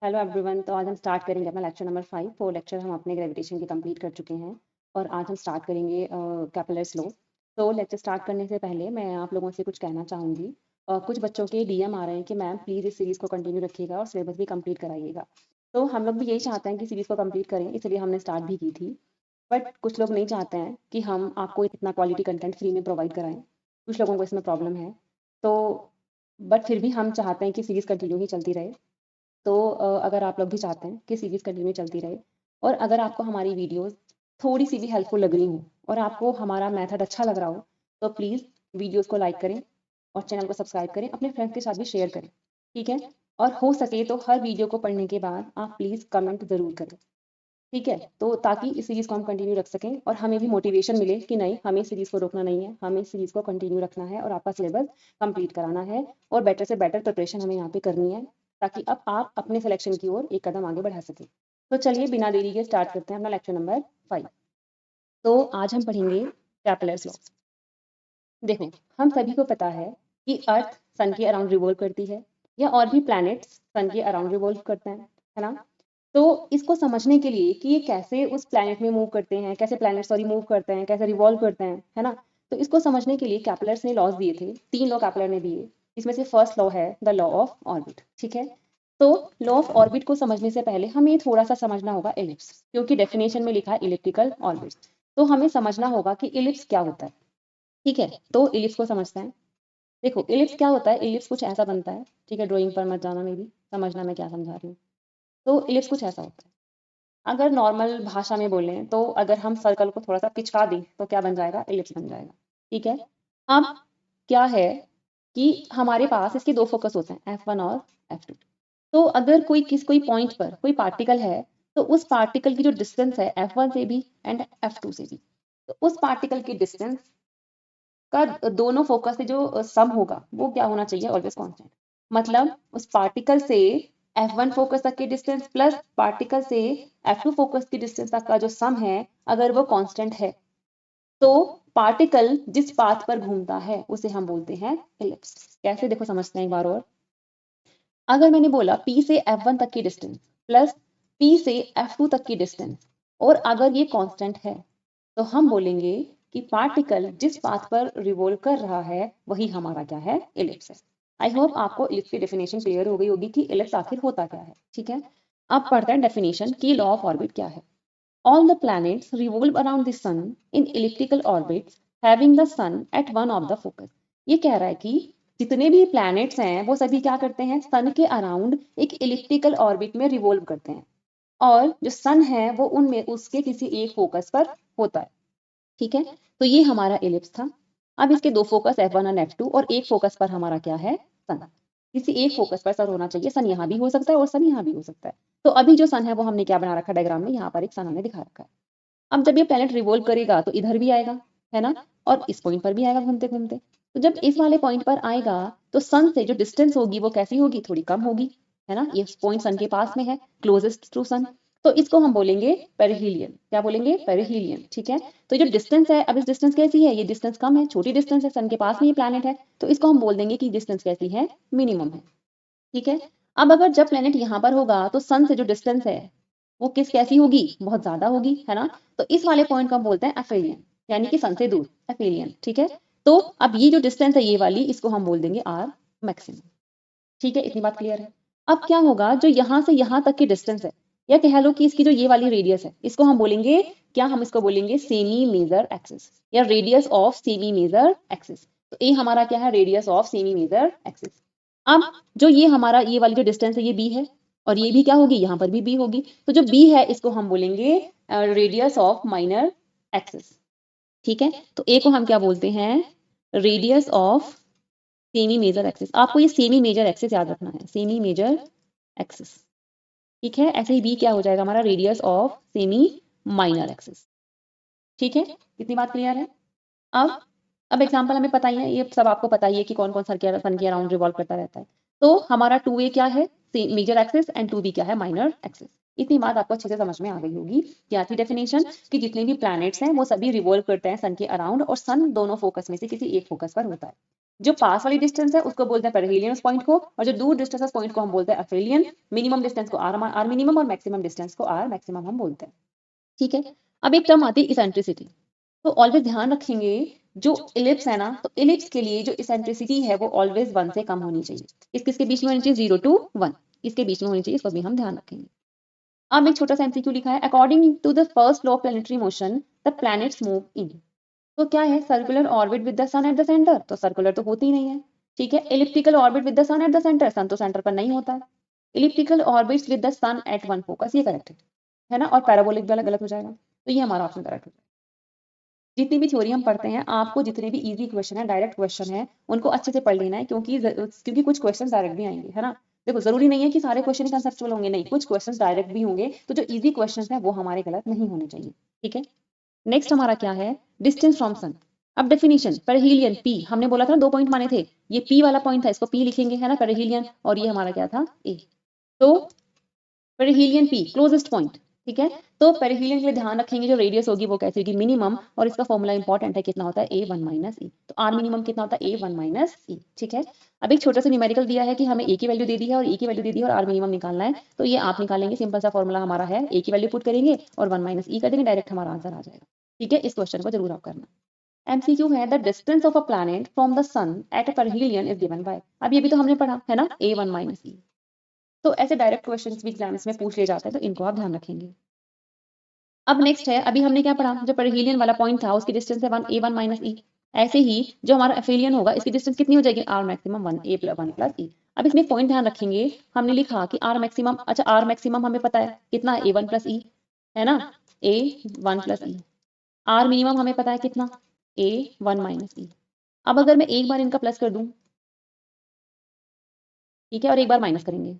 Hello everyone. तो आज हम स्टार्ट करेंगे अपना लेक्चर नंबर 5। 4 लेक्चर हम अपने ग्रेविटेशन के कंप्लीट कर चुके हैं और आज हम स्टार्ट करेंगे कैपिलर्स लॉ। तो लेक्चर स्टार्ट करने से पहले मैं आप लोगों से कुछ कहना चाहूँगी। कुछ बच्चों के डीएम आ रहे हैं कि मैम प्लीज़ इस सीरीज़ को कंटिन्यू रखिएगा और सिलेबस भी कंप्लीट कराइएगा। तो हम लोग भी यही चाहते हैं कि सीरीज़ को कंप्लीट करें, इसलिए हमने स्टार्ट भी की थी। बट कुछ लोग नहीं चाहते हैं कि हम आपको इतना क्वालिटी कंटेंट फ्री में प्रोवाइड कराएं। कुछ लोगों को इसमें प्रॉब्लम है। तो बट फिर भी हम चाहते हैं कि सीरीज़ कंटिन्यू ही चलती रहे। तो अगर आप लोग भी चाहते हैं कि सीरीज़ कंटिन्यू चलती रहे और अगर आपको हमारी वीडियोस थोड़ी सी भी हेल्पफुल लग रही हो और आपको हमारा मेथड अच्छा लग रहा हो, तो प्लीज़ वीडियोस को लाइक करें और चैनल को सब्सक्राइब करें, अपने फ्रेंड्स के साथ भी शेयर करें, ठीक है? और हो सके तो हर वीडियो को पढ़ने के बाद आप प्लीज़ कमेंट ज़रूर करें, ठीक है? तो ताकि इस सीरीज़ को हम कंटिन्यू रख सकें और हमें भी मोटिवेशन मिले कि नहीं, हमें सीरीज़ को रोकना नहीं है, हमें सीरीज़ को कंटिन्यू रखना है और आपका सिलेबस कंप्लीट कराना है और बेटर से बेटर प्रिपरेशन हमें यहाँ पे करनी है, ताकि अब आप अपने सिलेक्शन की ओर एक कदम आगे बढ़ा सकें। तो चलिए बिना देरी के स्टार्ट करते हैं अपना लेक्चर नंबर 5। तो आज हम पढ़ेंगे कैपिलर्स लॉ। देखो, हम सभी को पता है कि अर्थ सन के अराउंड रिवॉल्व करती है या और भी प्लैनेट्स सन के अराउंड रिवॉल्व करते हैं, है ना? तो इसको समझने के लिए कि ये कैसे उस प्लैनेट में मूव करते हैं, कैसे प्लैनेट सॉरी मूव करते हैं, कैसे रिवॉल्व करते हैं, है ना? तो इसको समझने के लिए कैपलर्स ने लॉज दिए थे, 3 लॉ कैपलर ने दिए। इसमें से फर्स्ट लॉ है द लॉ ऑफ ऑर्बिट, ठीक है? तो लॉ ऑफ ऑर्बिट को समझने से पहले हमें थोड़ा सा समझना होगा इलिप्स, क्योंकि डेफिनेशन में लिखा है इलिप्टिकल ऑर्बिट। तो हमें समझना होगा कि इलिप्स क्या होता है, ठीक है? तो इलिप्स को समझते हैं। देखो, इलिप्स क्या होता है? इलिप्स कुछ ऐसा बनता है, ठीक है? ड्राइंग पर मत जाना, मेरी समझना मैं क्या समझा रही हूँ। तो इलिप्स कुछ ऐसा होता है। अगर नॉर्मल भाषा में बोलें तो अगर हम सर्कल को थोड़ा सा पिचका दें तो क्या बन जाएगा? इलिप्स बन जाएगा, ठीक है? अब क्या है कि हमारे पास इसके 2 फोकस होते हैं, F1 और F2। तो अगर कोई पॉइंट पर कोई पार्टिकल है, तो उस पार्टिकल की जो डिस्टेंस है F1 से भी एंड F2 से भी, तो उस पार्टिकल की डिस्टेंस का दोनों फोकस से जो सम होगा वो क्या होना चाहिए? Always constant. मतलब उस पार्टिकल से F1 फोकस तक की डिस्टेंस प्लस पार्टिकल से F2 फोकस की डिस्टेंस तक का जो सम है, अगर वो कांस्टेंट है, तो पार्टिकल जिस पाथ पर घूमता है उसे हम बोलते हैं इलिप्स। कैसे? देखो समझते हैं एक बार और। अगर मैंने बोला P से F1 तक की डिस्टेंस प्लस P से F2 तक की डिस्टेंस और अगर ये कांस्टेंट है, तो हम बोलेंगे कि पार्टिकल जिस पाथ पर रिवॉल्व कर रहा है वही हमारा क्या है? इलिप्स है। आई होप आपको इलिप्स की डेफिनेशन क्लियर हो गई होगी कि इलिप्स आखिर होता क्या है, ठीक है? अब पढ़ते हैं डेफिनेशन की लॉ ऑफ ऑर्बिट क्या है। All the planets revolve around the sun in elliptical orbits having the sun at one of the focus। ये कह रहा है कि जितने भी प्लैनेट्स हैं वो सभी क्या करते हैं? सन के अराउंड एक इलिप्टिकल ऑर्बिट में रिवॉल्व करते हैं और जो सन है वो उनमें उसके किसी एक फोकस पर होता है, ठीक है? तो ये हमारा इलिप्स था। अब इसके 2 फोकस F1 और F2 और एक फोकस पर हमारा क्या है? सन। किसी एक फोकस पर सन होना चाहिए। सन यहाँ भी हो सकता है और सन यहाँ भी हो सकता है। तो अभी जो सन है वो हमने क्या बना रखा है डायग्राम में? यहाँ पर एक सन हमने दिखा रखा है। अब जब ये प्लैनेट रिवॉल्व करेगा तो इधर भी आएगा, है ना? और इस पॉइंट पर भी आएगा घूमते-घूमते। तो जब इस वाले पॉइंट पर आएगा तो सन से जो डिस्टेंस होगी वो कैसी होगी? थोड़ी कम होगी, है ना? ये पॉइंट सन के पास में है, क्लोजेस्ट टू सन। तो इसको हम बोलेंगे पेरिहीलियन। क्या बोलेंगे? पेरिहीलियन, ठीक है? तो जो डिस्टेंस है, अब इस डिस्टेंस कैसी है? ये डिस्टेंस कम है, छोटी डिस्टेंस है, सन के पास में ये प्लैनेट है, तो इसको हम बोल देंगे कि डिस्टेंस कैसी है? मिनिमम है, ठीक है? अब अगर जब प्लैनेट यहाँ पर होगा तो सन से जो डिस्टेंस है वो कैसी होगी? बहुत ज्यादा होगी, है ना? तो इस वाले पॉइंट को हम बोलते हैं एफेलियन, यानी कि सन से दूर, एफेलियन, ठीक है? तो अब ये जो डिस्टेंस है ये वाली, इसको हम बोल देंगे आर मैक्सिमम, ठीक है? इतनी बात क्लियर है। अब क्या होगा? जो यहाँ से यहाँ तक की डिस्टेंस है, या कह लो कि इसकी जो ये वाली रेडियस है, इसको हम बोलेंगे क्या? हम इसको बोलेंगे सेमी मेजर एक्सिस या radius of semi major axis. तो ये हमारा क्या है? Radius of semi major axis. अब जो ये हमारा ये वाली जो डिस्टेंस है ये बी है और ये भी क्या होगी? यहाँ पर भी बी होगी। तो जो बी है इसको हम बोलेंगे रेडियस ऑफ माइनर एक्सिस, ठीक है? तो ए को हम क्या बोलते हैं? Radius of semi major axis. आपको ये सेमी मेजर एक्सिस याद रखना है, सेमी मेजर एक्सिस, ठीक है? ऐसे ही बी क्या हो जाएगा हमारा? Radius of semi minor axis, ठीक है? कितनी बात क्लियर है? अब अब एग्जाम्पल हमें पता ही है, ये सब आपको पता ही है कि कौन कौन सन के अराउंड रिवॉल्व करता रहता है। तो हमारा 2a क्या है? मेजर एक्सिस एंड 2b क्या है? Minor axis. इतनी बात आपको अच्छे से समझ में आ गई होगी। क्या थी डेफिनेशन? कि जितने भी प्लैनेट्स हैं वो सभी रिवॉल्व करते हैं सन के अराउंड और सन दोनों फोकस में से किसी एक फोकस पर होता है। जो पास वाली डिस्टेंस है उसको बोलते हैं पेरिहेलियन उस पॉइंट को, और जो दूर डिस्टेंस है उस पॉइंट को हम बोलते हैं एफेलियन। मिनिमम डिस्टेंस को आर मिनिमम और मैक्सिमम डिस्टेंस को आर मैक्सिमम हम बोलते हैं। ठीक है, अब एक टर्म आती है इसेंट्रिसिटी। तो ऑलवेज ध्यान रखेंगे जो इलिप्स है ना, तो इलिप्स के लिए जो इसेंट्रिसिटी है वो ऑलवेज 1 से कम होनी चाहिए। किसके बीच में होनी चाहिए? 0 to 1, इसके बीच में होनी चाहिए, इसको भी हम ध्यान रखेंगे। अब एक छोटा सा एमसीक्यू लिखा है, according to the first law of planetary motion the planets move in. तो क्या है? Circular orbit with the sun at the centre, तो सर्कुलर तो होती ही नहीं है। ठीक है, elliptical orbit with the sun at the centre, sun तो सेंटर पर नहीं होता है। Elliptical orbits with the sun at one focus, ये करेक्ट है ना, और पैराबोलिक वाला गलत हो जाएगा, तो ये हमारा ऑप्शन करेक्ट हो जाएगा। जितनी भी थ्योरी हम पढ़ते हैं, आपको जितने भी इजी क्वेश्चन है, डायरेक्ट क्वेश्चन है, उनको अच्छे से पढ़ लेना है, क्योंकि कुछ क्वेश्चन डायरेक्ट भी आएंगे, है ना। देखो जरूरी नहीं है कि सारे क्वेश्चन कंसेप्चुअल होंगे, नहीं, कुछ क्वेश्चन डायरेक्ट भी होंगे, तो जो इजी क्वेश्चन है वो हमारे गलत नहीं होने चाहिए। ठीक है, नेक्स्ट हमारा क्या है? Distance from sun. अब डेफिनेशन, पेरिहेलियन पी, हमने बोला था ना 2 पॉइंट माने थे, ये पी वाला पॉइंट था, इसको पी लिखेंगे, है ना, पेरिहेलियन, और ये हमारा क्या था? ए। तो पेरिहेलियन पी क्लोजेस्ट पॉइंट। ठीक है, तो पेरिहेलियन के लिए ध्यान रखेंगे जो रेडियस होगी वो कैसी होगी? मिनिमम, और इसका फॉर्मूला इंपॉर्टेंट है, कितना होता है? A1 माइनस ई। तो आर मिनिमम कितना होता है? A1 minus e. ठीक है, अब एक छोटा सा न्यूमेरिकल दिया है कि हमें ए की वैल्यू दे दी है और ई की वैल्यू दे दी है और आर मिनिमम निकालना है, तो ये आप निकालेंगे, सिंपल सा फॉर्मूला हमारा है, ए की वैल्यू पुट करेंगे और 1 माइनस ई कर देंगे, डायरेक्ट हमारा आंसर आ जाएगा। ठीक है, इस क्वेश्चन को जरूर आप करना। एमसीक्यू है, the distance of a planet from the sun at a perihelion is given by. अब ये भी तो हमने पढ़ा है ना, A1 माइनस ई। तो ऐसे डायरेक्ट क्वेश्चंस भी एग्जाम्स में पूछ लिए जाते हैं, तो इनको आप ध्यान रखेंगे। अब नेक्स्ट है, अभी हमने क्या पढ़ा, जो पेरिहेलियन वाला पॉइंट था उसकी डिस्टेंस है 1 A1 माइनस ई। ऐसे ही जो हमारा एफेलियन होगा इसकी डिस्टेंस कितनी हो जाएगी? R maximum 1 A plus 1 plus e. अब इसमें पॉइंट ध्यान रखेंगे, हमने लिखा कि आर मैक्सिमम, अच्छा आर मैक्सिमम हमें पता है कितना? A1 प्लस ई, है ना, A1 plus E. Are minimum हमें पता है कितना? A1 माइनस ई। अब अगर मैं एक बार इनका प्लस कर दूं, ठीक है, और एक बार माइनस करेंगे,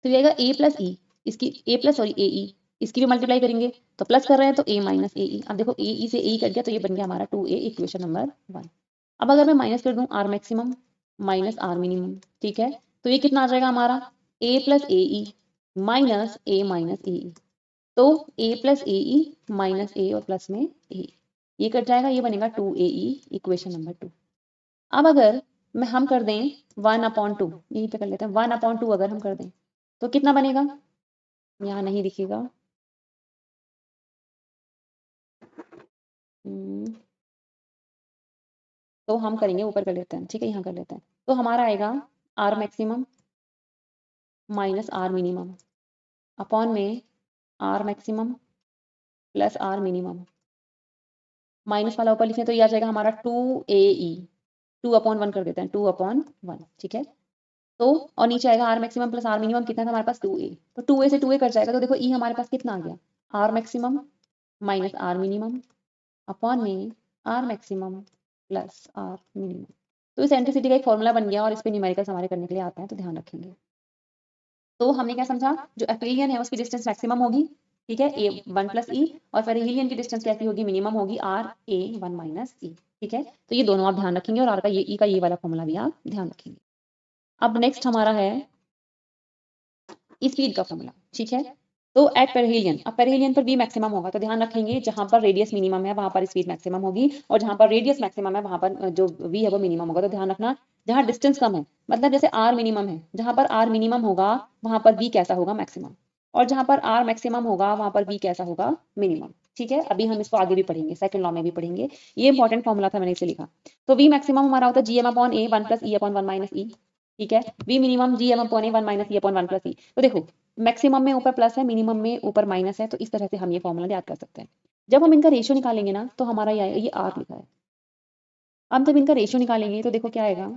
तो ये आएगा A प्लस ई, इसकी A प्लस सॉरी ए ई, इसकी भी मल्टीप्लाई करेंगे तो प्लस कर रहे हैं तो A माइनस ए ई। अब देखो ए ई से ए ई कट गया, तो ये बन गया हमारा 2A, इक्वेशन नंबर 1। अब अगर मैं माइनस कर दूं, r maximum minus r minimum, ठीक है, तो ये कितना आ जाएगा हमारा? A plus a e minus A minus a e. तो A plus a e minus a और प्लस में ए, ये कट जाएगा, ये बनेगा 2AE, इक्वेशन नंबर 2। अब अगर हम कर दें 1/2, यहीं पे कर लेते हैं 1/2, अगर हम कर दें तो कितना बनेगा? यहाँ नहीं दिखेगा। हम्म, तो हम करेंगे, ऊपर कर लेते हैं, ठीक है, यहाँ कर लेते हैं। तो हमारा आएगा r maximum minus r minimum upon में r maximum plus r minimum, minus वाला ऊपर लिखें तो ये आ जाएगा हमारा 2AE, 2/1 कर देते हैं, 2/1, ठीक है। तो और नीचे आएगा r maximum plus r minimum, कितना था हमारे पास? 2A। तो 2A से 2A कट जाएगा, तो देखो ई हमारे पास कितना आ गया? R maximum minus r minimum upon में r maximum plus r minimum. तो इस एंटीसिटी का एक फॉर्मूला बन गया और इस पे न्यूमेरिकल्स हमारे करने के लिए आते हैं, तो ध्यान रखेंगे। तो हमने क्या समझा, जो एफेलियन है उसकी डिस्टेंस मैक्सिमम होगी, ठीक है, A1 प्लस ई, और पेरिहेलियन की डिस्टेंस कैसी होगी? मिनिमम होगी, आर A1 माइनस ई। ठीक है, तो ये दोनों आप ध्यान रखेंगे, और आर का ये ई का ये वाला फॉर्मूला भी आप ध्यान रखेंगे। अब नेक्स्ट हमारा है स्पीड का फॉर्मूला, ठीक है। तो एट पेरिहेलियन, अब पेरिहेलियन पर v मैक्सिमम होगा, तो ध्यान रखेंगे जहां पर रेडियस मिनिमम है वहां पर स्पीड मैक्सिमम होगी, और जहां पर रेडियस मैक्सिमम है वहां पर जो v है वो मिनिमम होगा। तो ध्यान रखना, जहां डिस्टेंस कम है, मतलब जैसे r मिनिमम है, जहां पर r मिनिमम होगा वहां पर v कैसा होगा? मैक्सिमम। और जहां पर r मैक्सिमम होगा वहां पर v कैसा होगा? मिनिमम। ठीक है, अभी हम इसको आगे भी पढ़ेंगे, सेकंड लॉ में भी पढ़ेंगे, ये इंपॉर्टेंट फॉर्मूला था, मैंने इसे लिखा। तो v मैक्सिमम हमारा होता है gm/a 1 plus e upon 1 minus e। ठीक है, v minimum gm/a 1 minus e upon 1 plus e। तो देखो मैक्सिमम में ऊपर प्लस है, मिनिमम में ऊपर माइनस है, तो इस तरह से हम ये फॉर्मूला याद कर सकते हैं। जब हम इनका रेशियो निकालेंगे ना, तो हमारा ये आर लिखा है। अब जब इनका रेशियो निकालेंगे तो देखो क्या आएगा,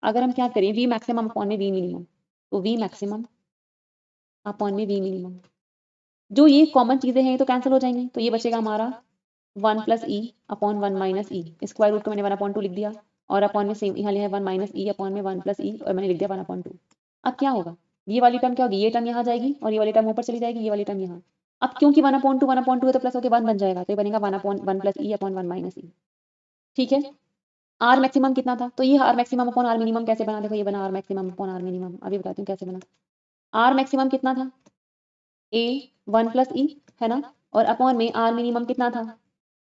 अगर हम क्या करें, वी मैक्सिमम अपॉन में वी मिनिमम, तो वी मैक्सिमम अपॉन में वी मिनिमम, जो ये कॉमन चीजें हैं ये तो कैंसिल हो जाएंगी, तो ये बचेगा हमारा 1 प्लस ई अपॉन 1 माइनस ई, स्क्वायर रूट को मैंने 1/2 लिख दिया, और अपॉन में सेम यहाँ लिखा है 1 माइनस ई अपॉन में 1 प्लस ई, और मैंने लिख दिया 1/2। अब क्या होगा, ये वाली टर्म क्या होगी? ये टर्म यहाँ जाएगी और ये वाली टर्म ऊपर चली जाएगी, ये वाली टर्म यहाँ। अब क्योंकि 1/2 है तो प्लस होकर 1 बन जाएगा, तो ये बनेगा 1/1 plus e upon 1 minus e. ठीक है, आर मैक्सिमम कितना था, तो ये r maximum upon r minimum कैसे बना? देखो ये बना r maximum upon r minimum, अभी बताती हूँ कैसे बना। आर मैक्सिमम कितना था? A 1 प्लस ई, है ना, और अपॉन में आर मिनिमम कितना था?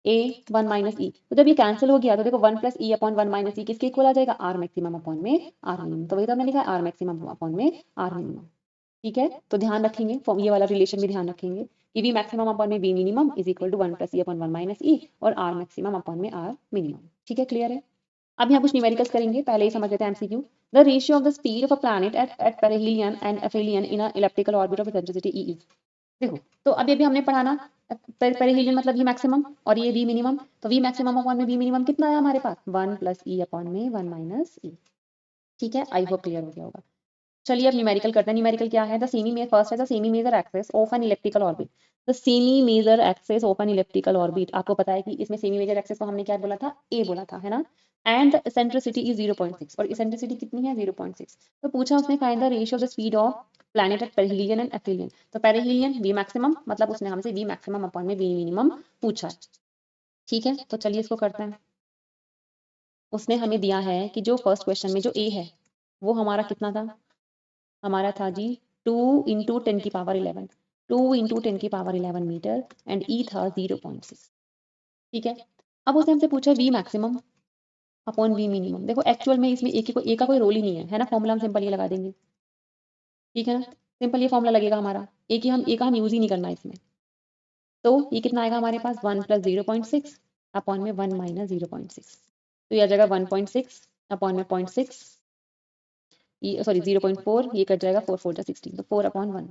ए 1 माइनस ई। तो जब ये कैंसिल हो गया तो देखो 1 प्लस ई अपॉन 1 माइनस ई किसके इक्वल आ जाएगा, आर मैक्सिमम अपॉन में आर मिनिमम। तो वही तो हमने लिखा है आर मैक्सिमम अपॉन में आर मिनिमम। ठीक है, तो ध्यान रखेंगे ये वाला रिलेशन भी ध्यान रखेंगे कि वी मैक्सिमम अपॉन में v minimum is equal to 1 plus e upon 1 minus e और आर मैक्सिमम अपॉन में आर मिनिमम। ठीक है, क्लियर है। अब यहाँ कुछ न्यूमेरिकल्स करेंगे, पहले ही समझ लेते हैं MCQ. The ratio of the speed of a planet at perihelion and aphelion in a elliptical orbit of eccentricity e is. देखो, तो अभी अभी हमने पढ़ा ना, पेरिहेलियन मतलब वी मैक्सिमम और ये वी मिनिमम। तो वी मैक्सिमम अपॉन में वी मिनिमम कितना आया हमारे पास, 1 प्लस ई अपॉन में 1 माइनस ई। ठीक है, आई होप क्लियर हो गया होगा। चलिए अब न्यूमेरिकल करते हैं। न्यूमेरिकल क्या है, द सेमी में फर्स्ट है the semi major axis of an electrical orbit. The semi major axis of an electrical orbit, आपको पता है कि इसमें सेमी मेजर एक्सिस को हमने क्या बोला था, ए बोला था, है ना। एंड इसेंट्रिसिटी इज 0.6 और इसेंट्रिसिटी कितनी है 0.6। तो पूछा उसने find the ratio of the speed of planet at perihelion and aphelion. तो पेरिहेलियन वी मैक्सिमम मतलब उसने हमसे वी मैक्सिमम अपॉन में वी मिनिमम पूछा है। ठीक है, तो चलिए इसको करते हैं। उसने हमें दिया है कि जो फर्स्ट क्वेश्चन में जो ए है वो हमारा कितना था, हमारा था जी 2 इंटू 10 की पावर 11, 2 इंटू 10 की पावर 11 मीटर एंड ई था 0.6। ठीक है, अब उसने हमसे पूछा v maximum upon v minimum. देखो एक्चुअल में इसमें ए का कोई रोल ही नहीं है, है ना। फॉर्मूला हम सिंपल ये लगा देंगे, ठीक है ना। सिंपल ये फॉर्मूला लगेगा हमारा, ए का हम यूज ही नहीं करना है इसमें। तो ये कितना आएगा हमारे पास 1 प्लस 0.6 अपॉन में 1 माइनस 0.6। तो ये आ जाएगा 1.6 अपॉन में 0.6, ये सॉरी 0.4, ये कट जाएगा 4 4 16, तो 4 अपॉन 1।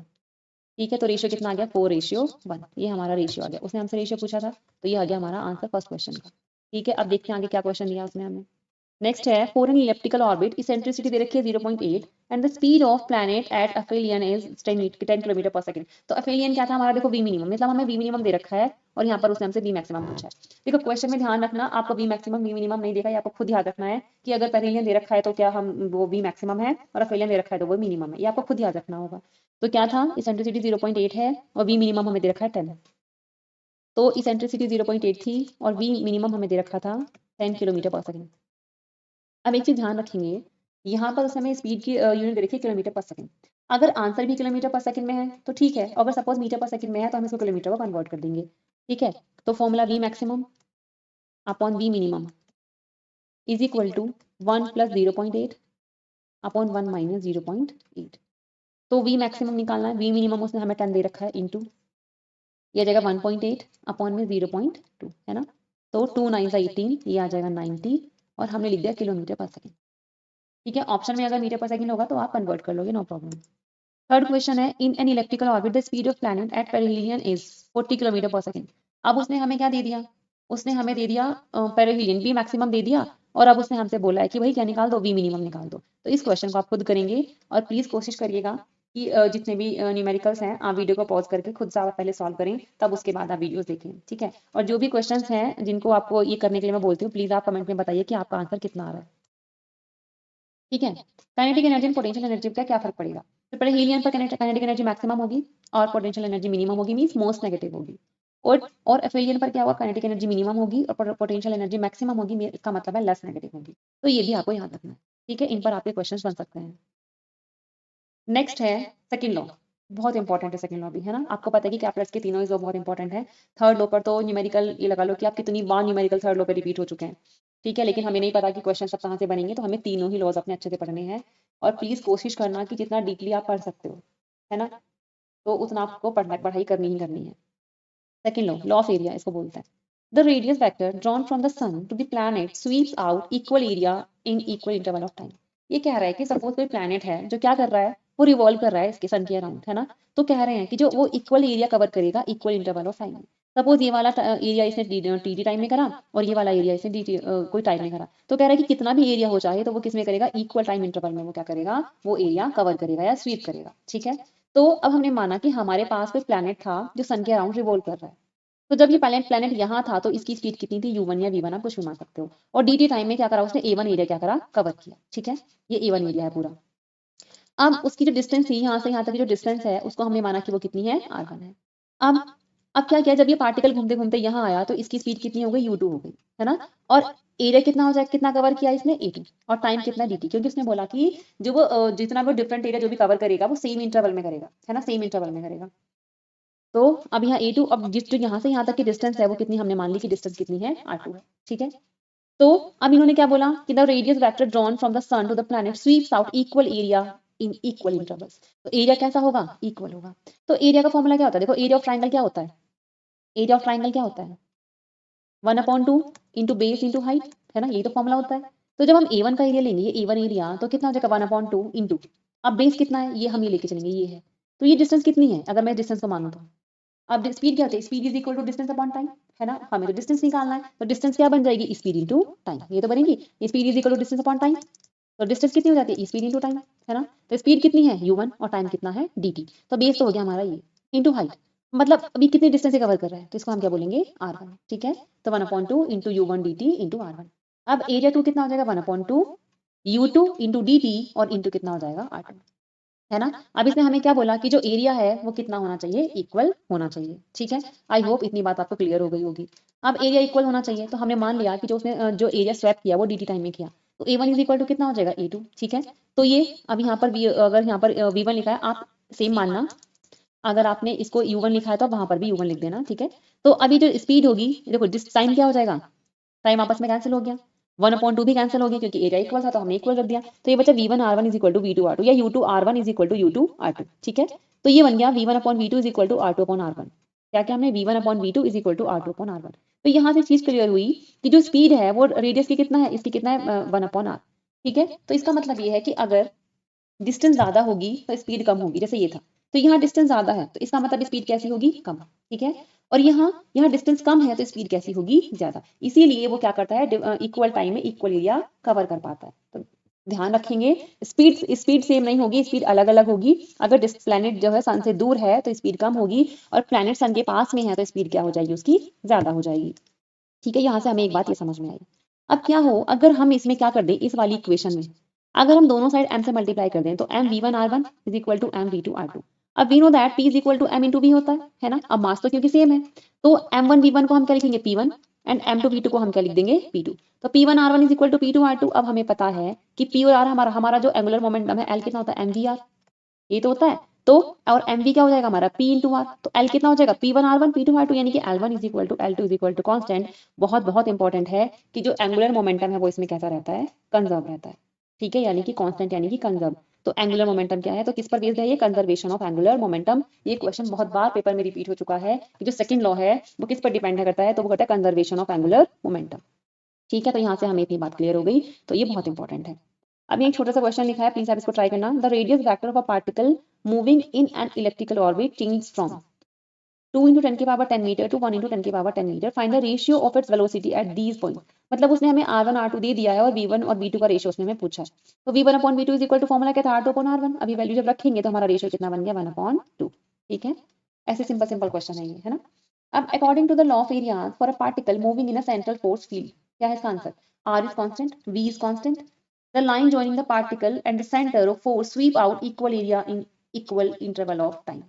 ठीक है, तो रेशियो कितना आ गया 4:1। ये हमारा रेशियो आ गया। उसने हमसे रेशियो पूछा था तो ये आ गया हमारा आंसर फर्स्ट क्वेश्चन का। ठीक है, अब देखते हैं आगे क्या क्वेश्चन दिया उसने हमें। नेक्स्ट है for an elliptical orbit eccentricity दे रखी है 0.8 and the speed of planet at aphelion is 10 kilometre per second. तो अफेलियन क्या था हमारा, देखो वी मिनिमम, मतलब हमें वी मिनिमम दे रखा है और यहाँ पर उसने हमसे वी मैक्सिमम पूछा है। देखो क्वेश्चन में ध्यान रखना, आपको वी मैक्सिमम वी मिनिमम नहीं देखा, ये आपको खुद याद रखना है कि अगर पेरिलियन दे रखा है तो क्या हम वो वी मैक्सिमम है और अफेलियन दे रखा है तो वो मिनिमम है, ये आपको खुद याद रखना होगा। तो क्या था, इसेंट्रिसिटी 0.8 है और वी मिनिमम हमें दे रखा है 10। तो इसेंट्रिसिटी 0.8 थी और वी मिनिमम हमें दे रखा था 10 किलोमीटर पर सेकंड। अब एक चीज ध्यान रखेंगे, यहाँ पर उस समय स्पीड की यूनिट दे रखी है किलोमीटर पर सेकंड। अगर आंसर भी किलोमीटर पर सेकंड में है तो ठीक है, अगर सपोज मीटर पर सेकंड में है तो हम इसको किलोमीटर पर कन्वर्ट कर देंगे। ठीक है, तो formula v maximum upon v minimum is equal to 1 plus 0.8 upon 1 minus 0.8। तो वी मैक्सिमम निकालना है, वी मिनिमम उसने हमें 10 दे रखा है, इंटू ये आ जाएगा 1.8 अपॉन में 0.2, है ना। तो 2 9 18, ये आ जाएगा 90 और हमने लिख दिया किलोमीटर पर सेकंड। ठीक है, ऑप्शन में अगर मीटर पर सेकंड होगा तो आप कन्वर्ट कर लोगे, नो प्रॉब्लम। थर्ड क्वेश्चन है in an electrical orbit the speed of planet at perihelion is 40 kilometre per second. अब उसने हमें क्या दे दिया, उसने हमें दे दिया पेरिहेलियन वी मैक्सिमम दे दिया और अब उसने हमसे बोला है कि भाई क्या निकाल दो, वी मिनिमम निकाल दो। तो इस क्वेश्चन को आप खुद करेंगे और प्लीज कोशिश करिएगा कि जितने भी न्यूमेरिकल्स हैं आप वीडियो को पॉज करके खुद से आप पहले सॉल्व करें, तब उसके बाद आप वीडियोस देखें। ठीक है, और जो भी क्वेश्चंस हैं जिनको आपको ये करने के लिए मैं बोलती हूँ, प्लीज आप कमेंट में बताइए कि आपका आंसर कितना आ रहा है। ठीक है, काइनेटिक एनर्जी और पोटेंशियल एनर्जी का क्या फर्क पड़ेगा। तो पहले हीलियम पर काइनेटिक एनर्जी मैक्सिमम होगी और पोटेंशियल एनर्जी मिनिमम होगी, मींस मोस्ट नेगेटिव होगी। और एफिलियन पर क्या होगा, काइनेटिक एनर्जी मिनिमम होगी और पोटेंशियल एनर्जी मैक्सिमम होगी, इसका मतलब है लेस नेगेटिव होगी। तो ये भी आपको याद रखना है। ठीक है, इन पर आपके क्वेश्चंस बन सकते हैं। नेक्स्ट है सेकंड लॉ, बहुत इंपॉर्टेंट है सेकंड लॉ भी, है ना। आपको पता है कि कैपलर्स के तीनों लॉ बहुत इंपॉर्टेंट है। थर्ड लॉ पर तो न्यूमेरिकल ये लगा लो कि आप कितनी बार न्यूमेरिकल थर्ड लॉ पे रिपीट हो चुके हैं। ठीक है, लेकिन हमें नहीं पता कि क्वेश्चन सब कहाँ से बनेंगे, तो हमें तीनों ही लॉज अपने अच्छे से पढ़ने हैं और प्लीज कोशिश करना कि जितना डीपली आप पढ़ सकते हो, है ना, तो उतना आपको पढ़ाई करनी ही करनी है। Second law, law of area इसको बोलते हैं। The radius vector drawn from the sun to the planet sweeps out equal area in equal interval of time. ये कह रहा है कि सपोज कोई प्लैनेट है जो क्या कर रहा है, वो रिवॉल्व कर रहा है इसके सन के अराउंड, है ना। तो कह रहे हैं कि जो वो इक्वल एरिया कवर करेगा इक्वल इंटरवल ऑफ टाइम में। सपोज ये वाला एरिया इसने टी टाइम में करा और ये वाला एरिया इसने कोई टाइम में करा, तो कह रहा है कि कितना भी एरिया हो चाहे तो वो किसमें करेगा, इक्वल टाइम इंटरवल में वो क्या करेगा, वो एरिया कवर करेगा या स्वीप करेगा। ठीक है, तो अब हमने माना कि हमारे पास कोई प्लैनेट था जो सन के अराउंड रिवॉल्व कर रहा है। तो जब ये प्लैनेट यहाँ था तो इसकी स्पीड कितनी थी, u1 या v1 आप कुछ भी मान सकते हो। और dt टाइम में क्या करा उसने, a1 एरिया क्या करा, कवर किया। ठीक है, ये a1 एरिया है पूरा। अब उसकी जो डिस्टेंस थी यहाँ से यहाँ तक की जो डिस्टेंस है उसको हमने माना कि वो कितनी है, r1 है। अब अब क्या किया, जब ये पार्टिकल घूमते घूमते यहाँ आया तो इसकी स्पीड कितनी हो गई, u2 हो गई, है ना। और एरिया कितना हो जाए, कितना कवर किया इसने, a2। और टाइम कितना, dt, क्योंकि उसने बोला कि जो वो जितना वो डिफरेंट एरिया जो भी कवर करेगा वो सेम इंटरवल में करेगा, है ना, सेम इंटरवल में करेगा। तो अब यहाँ A2, अब जो यहाँ से यहाँ तक की डिस्टेंस है वो कितनी, हमने मान ली कि डिस्टेंस कितनी है, R2 है, ठीक है। तो अब इन्होंने क्या बोला कि the radius vector drawn from the sun to the planet sweeps out equal area in equal intervals. तो एरिया कैसा होगा, इक्वल होगा। तो एरिया का फॉर्मूला क्या होता है, देखो एरिया ऑफ ट्राइंगल क्या होता है, एरिया ऑफ ट्राइंगल क्या होता है, 1/2 इंटू बेस इंटू हाइट, है ना, यही तो फॉर्मूला होता है। तो जब हम A1 का एरिया लेंगे, ये A1 एरिया, तो कितना हो जाएगा 1/2 इंटू, अब बेस कितना है, ये हम ये लेके चलेंगे, ये है। तो ये डिस्टेंस कितनी है, अगर मैं डिस्टेंस को मानूं तो, अब स्पीड क्या होती है, speed is equal to distance upon time, है ना, हमें तो डिस्टेंस निकालना है, तो डिस्टेंस क्या बन जाएगी, स्पीड इनटू टाइम, ये तो बनेगी, speed is equal to distance upon time. तो डिस्टेंस कितनी हो जाती है, स्पीड इनटू टाइम, है ना। तो स्पीड कितनी है u1 और टाइम कितना है dt, तो बेस तो हो गया हमारा ये, इनटू हाइट, मतलब अभी कितनी डिस्टेंस से कवर कर रहा है, तो इसको हम क्या बोलेंगे r1, ठीक है। तो 1/2 into u1 dt into r1। अब एरिया 2 कितना हो जाएगा, 1/2 u2 इंटू dt और इंटू कितना हो जाएगा r2, है ना। अब इसने हमें क्या बोला कि जो एरिया है वो कितना होना चाहिए, इक्वल होना चाहिए, ठीक है। आई होप इतनी बात आपको क्लियर हो गई होगी। अब एरिया इक्वल होना चाहिए, तो हमने मान लिया कि जो उसने जो एरिया स्वैप किया वो dt टाइम में किया, तो A1 इज इक्वल टू कितना हो जाएगा, A2, ठीक है। तो ये अब यहाँ पर अगर यहाँ पर V1 लिखा है, आप सेम मानना, अगर आपने इसको U1 लिखा है तो वहां पर भी U1 लिख देना, ठीक है। तो अभी जो स्पीड होगी, देखो जिस टाइम क्या हो जाएगा, टाइम आपस में कैंसिल हो गया, 1/2 भी कैंसिल हो गया क्योंकि एरिया इक्वल था तो हमने इक्वल रख दिया, तो ये बचा V1 R1 is equal to V2 R2 या U2 R1 is equal to U2 R2, ठीक है। तो ये बन गया V1 upon V2 is equal to R2 upon R1, क्या क्या हमने V1 upon V2 is equal to R2 upon R1। तो यहाँ से चीज क्लियर हुई कि जो स्पीड है वो रेडियस की कितना है, इसकी कितना है 1 अपॉन R, ठीक है। तो इसका मतलब ये है कि अगर डिस्टेंस ज्यादा होगी तो स्पीड कम होगी, जैसे ये था, तो यहाँ डिस्टेंस ज्यादा है तो इसका मतलब स्पीड कैसी होगी, कम, ठीक है। और यहाँ यहाँ डिस्टेंस कम है तो स्पीड कैसी होगी, ज्यादा। इसीलिए वो क्या करता है, इक्वल टाइम में इक्वल एरिया कवर कर पाता है। तो ध्यान रखेंगे, स्पीड स्पीड सेम नहीं होगी, स्पीड अलग अलग होगी। अगर प्लेनेट जो है सन से दूर है तो स्पीड कम होगी, और प्लेनेट सन के पास में है तो स्पीड क्या हो जाएगी, उसकी ज्यादा हो जाएगी, ठीक है। यहाँ से हमें एक बात ये समझ में आई। अब क्या हो अगर हम इसमें क्या कर दें, इस वाली इक्वेशन में अगर हम दोनों साइड m से मल्टीप्लाई कर दें, तो m v1 r1 is equal to m v2 r2। अब we know that p is equal to m into v होता है ना। अब मास तो क्योंकि सेम है, तो m1 v1 को हम क्या लिखेंगे, p1, एंड m2 v2 को हम क्या लिख देंगे, p2। तो p1 r1 is equal to p2 r2। अब हमें पता है कि p और r हमारा जो एंगुलर मोमेंटम है l कितना होता है, mvr, ये तो होता है। तो और mv क्या हो जाएगा हमारा, p इंटू आर, तो l कितना हो जाएगा, p1 r1 p2 r2, यानी कि l1 is equal to l2 is equal to constant. बहुत बहुत इंपॉर्टेंट है कि जो एंगुलर मोमेंटम है वो इसमें कैसा रहता है, कंजर्व रहता है, ठीक है, यानी कि कांस्टेंट यानी कि कंजर्व। तो एंगुलर मोमेंटम क्या है, तो किस पर बेस्ड है ये, कंजर्वेशन ऑफ एंगुलर मोमेंटम। ये क्वेश्चन बहुत बार पेपर में रिपीट हो चुका है कि जो सेकंड लॉ है वो किस पर डिपेंड करता है, तो वो कहता है कंजर्वेशन ऑफ एंगुलर मोमेंटम, ठीक है। तो यहाँ से हमें इतनी बात क्लियर हो गई, तो ये बहुत इंपॉर्टेंट है। अभी एक छोटा सा क्वेश्चन लिखा है, प्लीज आप इसको ट्राई करना। The radius vector of a particle moving in an electrical orbit change from 2 into 10 की पावर 10 मीटर टू 1 into 10 की power 10 metre, find the ratio of its velocity at these point. मतलब उसने हमें r1 r2 दे दिया है और v1 और v2 का रेशियो उसने हमें पूछा है। तो v1 upon v2 is equal to formula क्या था, r2 अपॉन r1। अभी वैल्यू जब रखेंगे तो हमारा रेशियो कितना बन गया, 1/2, ठीक है। ऐसे सिंपल सिंपल क्वेश्चन है ये, है ना। अब according to the law of area for a particle moving in a central force field, क्या है इसका answer, r is constant, v is constant, the line joining the particle and the centre of force sweep out equal area in equal interval of time.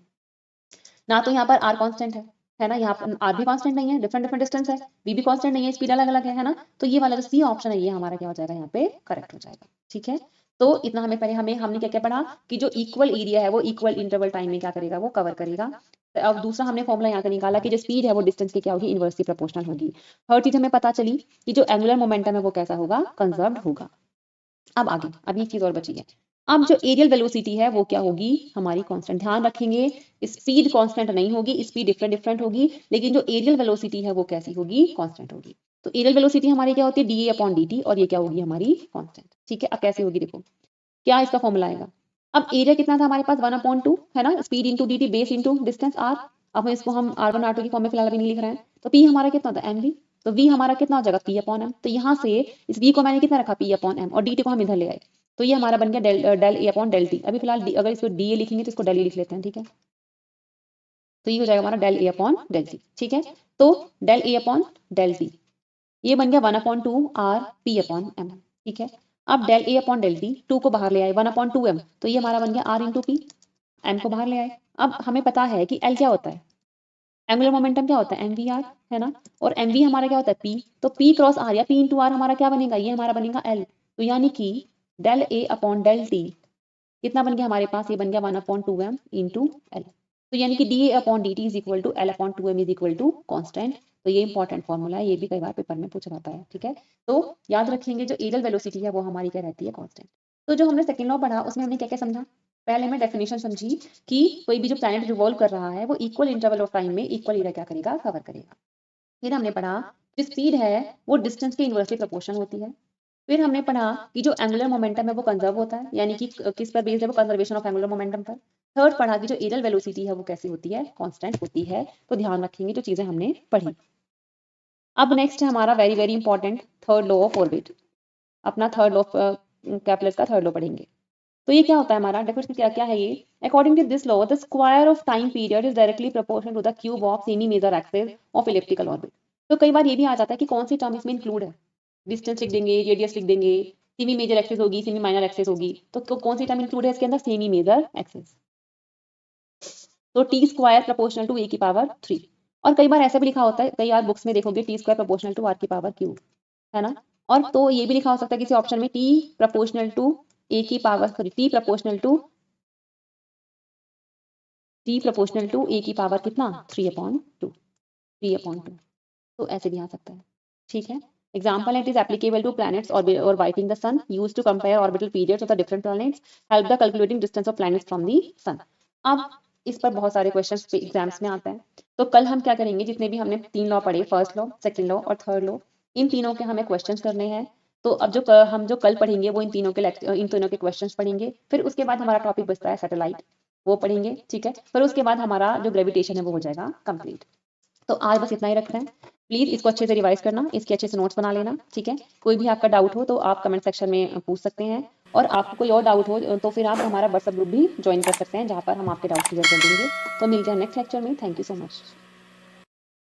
ना तो यहाँ पर r constant है ना, यहाँ पर r भी कांस्टेंट नहीं है, डिफरेंट डिफरेंट डिस्टेंस है, v भी कांस्टेंट नहीं है, स्पीड अलग अलग है ना। तो ये वाला जो सी ऑप्शन है ये हमारा क्या हो जाएगा, यहाँ पे करेक्ट हो जाएगा, ठीक है। तो इतना हमें पहले हमने क्या क्या पढ़ा कि जो इक्वल एरिया है वो इक्वल इंटरवल टाइम में क्या करेगा, वो कवर करेगा। तो अब दूसरा हमने फॉर्मूला यहाँ का निकाला कि जो स्पीड है वो डिस्टेंस की क्या होगी, इनवर्सली प्रोपोर्शनल होगी। थर्ड चीज हमें पता चली कि जो एंगुलर मोमेंटम है वो कैसा होगा, कंजर्व्ड होगा। अब आगे अभी एक चीज और बची है। अब जो एरियल वेलोसिटी है वो क्या होगी, हमारी कांस्टेंट। ध्यान रखेंगे स्पीड कांस्टेंट नहीं होगी, स्पीड डिफरेंट डिफरेंट होगी, लेकिन जो एरियल वेलोसिटी है वो कैसी होगी, कांस्टेंट होगी। तो एरियल वेलोसिटी हमारी क्या होती है, dA अपॉन dt, और ये क्या होगी हमारी कांस्टेंट, ठीक है। अब कैसे होगी देखो, क्या इसका फॉर्मूला आएगा। अब एरिया कितना था हमारे पास, 1/2 है ना, speed into dt, base into distance r। अब हम इसको हम r1 r2 की फॉर्म में फिलहाल अभी नहीं लिख रहे हैं। तो p हमारा कितना होता है, mv, तो v हमारा कितना हो जाएगा, p अपॉन m। तो यहाँ से इस v को मैंने कितना रखा, p अपॉन m, और dt को हम इधर ले आए, तो ये हमारा बन गया del a upon del t। अभी फिलहाल अगर इसको da लिखेंगे तो इसको डेल e लिख लेते हैं, ठीक है। तो ये हो जाएगा हमारा del a upon del t, ठीक है। तो del a upon del t ये बन गया 1/2 r p अपॉन m, ठीक है। अब del a upon del t, 2 को बाहर ले आए, 1/2 m, तो ये हमारा बन गया r इंटू पी, m को बाहर ले आए। अब हमें पता है कि l क्या होता है, एंगुलर मोमेंटम क्या होता है, mvr, है ना। और mv हमारा क्या होता है, p, तो p क्रॉस r या p इंटू r हमारा क्या बनेगा, ये हमारा बनेगा l। तो यानी कि del a upon del t कितना बन गया हमारे पास, ये बन गया 1/2m इंटू l। तो यानी कि d upon d t is equal to l upon two m is equal to constant. तो ये इंपॉर्टेंट फॉर्मूला है, ये भी कई बार पेपर में पूछा जाता है, ठीक है। तो याद रखेंगे जो एरियल वेलोसिटी है वो हमारी क्या रहती है, कांस्टेंट। तो जो हमने सेकंड लॉ पढ़ा उसमें हमने क्या क्या समझा, पहले मैं डेफिनेशन समझी कि कोई भी जो प्लैनेट रिवॉल्व कर रहा है वो इक्वल इंटरवल ऑफ टाइम में इक्वल एरिया क्या करेगा, कवर करेगा। फिर हमने पढ़ा जो स्पीड है वो डिस्टेंस के इनवर्सली प्रोपोर्शनल होती है। फिर हमने पढ़ा कि जो एंगुलर मोमेंटम है वो कंजर्व होता है, यानी कि किस पर बेस्ड है, वो कंजर्वेशन ऑफ एंगुलर मोमेंटम पर। थर्ड पढ़ा कि जो एरियल वेलोसिटी है वो कैसी होती है, कांस्टेंट होती है। तो ध्यान रखेंगे जो चीजें हमने पढ़ी। अब नेक्स्ट है हमारा very very important third law of orbit. अपना थर्ड लॉ कैपलर्स का थर्ड लॉ पढ़ेंगे। तो ये क्या होता है हमारा, देखो इसमें क्या क्या है ये। According to this law the square of time period is directly proportional to the cube of semi major axis of elliptical orbit. तो कई बार ये भी आ जाता है कि कौन सी टर्म इसमें इंक्लूड है, डिस्टेंस लिख देंगे, रेडियस लिख देंगे, सेमी मेजर एक्सिस होगी, सेमी माइनर एक्सिस होगी, तो कौन सी टर्म इंक्लूड है इसके अंदर, सेमी मेजर एक्सिस। तो T square proportional to a की पावर 3। और कई बार ऐसा भी लिखा होता है, कई बार बुक्स में देखोगे t square proportional to r की पावर क्यूब, है ना। और तो ये भी लिखा हो सकता है किसी ऑप्शन में टी प्रोपोर्शनल टू ए की power, sorry T proportional to a की पावर कितना, 3/2, 3/2। तो ऐसे भी आ सकता है, ठीक है। Example it is applicable to planets और orbiting the sun, used to compare orbital periods of the different planets, help the calculating distance of planets from the sun. अब इस पर बहुत सारे क्वेश्चंस एग्जाम्स में आते हैं। तो कल हम क्या करेंगे, जितने भी हमने 3 लॉ पढ़े, फर्स्ट लॉ, सेकंड लॉ और थर्ड लॉ, इन तीनों के हमें क्वेश्चंस करने हैं। तो अब हम जो कल पढ़ेंगे वो इन तीनों के क्वेश्चंस पढ़ेंगे। फिर उसके बाद हमारा टॉपिक बचता है सैटेलाइट, वो पढ़ेंगे, ठीक है। फिर उसके बाद हमारा जो ग्रेविटेशन है वो हो जाएगा कंप्लीट। तो आज बस इतना ही रखते हैं। प्लीज इसको अच्छे से रिवाइज करना, इसके अच्छे से नोट्स बना लेना, ठीक है। कोई भी आपका डाउट हो तो आप कमेंट सेक्शन में पूछ सकते हैं। और आपको कोई और डाउट हो तो फिर आप हमारा व्हाट्सएप ग्रुप भी ज्वाइन कर सकते हैं, जहाँ पर हम आपके डाउट क्लियर कर देंगे। तो मिलते हैं नेक्स्ट लेक्चर में। Thank you so much.